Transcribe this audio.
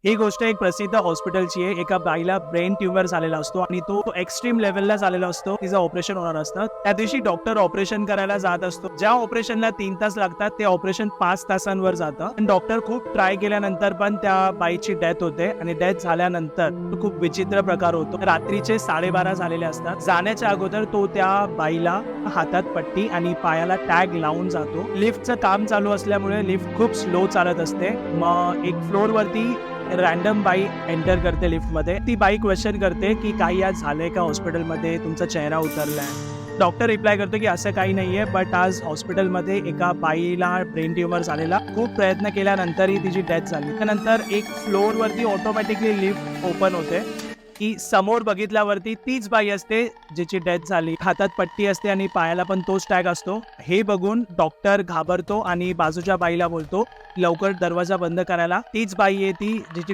ही गोष्ट एक प्रसिद्ध हॉस्पिटलची आहे. एका बाईला ब्रेन ट्यूमर झालेला असतो आणि तो एक्स्ट्रीम लेवलला झालेला असतो. तिचं ऑपरेशन होणार असतं. त्या दिवशी डॉक्टर ऑपरेशन करायला जात असतो. ज्या ऑपरेशनला 3 तास लागतात ते ऑपरेशन 5 तासांवर जातं. पण डॉक्टर खूप ट्राय केल्यानंतर पण त्या बाईची डेथ होते आणि डेथ झाल्यानंतर खूप विचित्र प्रकार होतो. रात्रीचे 12:30 झालेले असतात. जाण्याच्या अगोदर तो त्या बाईला हातात पट्टी आणि पायाला टॅग लावून जातो. लिफ्टचं काम चालू असल्यामुळे लिफ्ट खूप स्लो चालत असते. मग एक फ्लोअरवरती रॅन्डम बाई एंटर करते लिफ्टमध्ये. ती बाई क्वेश्चन करते की काही आज झालंय का हॉस्पिटलमध्ये, तुमचा चेहरा उतरलाय. डॉक्टर रिप्लाय करतो की असं काही नाहीये, बट आज हॉस्पिटलमध्ये एका बाईला ब्रेन ट्यूमर झालेला. खूप प्रयत्न केल्यानंतरही तिची डेथ झाली. त्यानंतर एक फ्लोअरवरती ऑटोमॅटिकली लिफ्ट ओपन होते की समोर बघितल्यावरती तीच बाई असते जिची डेथ झाली. हातात पट्टी असते आणि पायाला पण तोच टॅग असतो. हे बघून डॉक्टर घाबरतो आणि बाजूच्या बाईला बोलतो लवकर दरवाजा बंद करायला. तीच बाई आहे ती जिची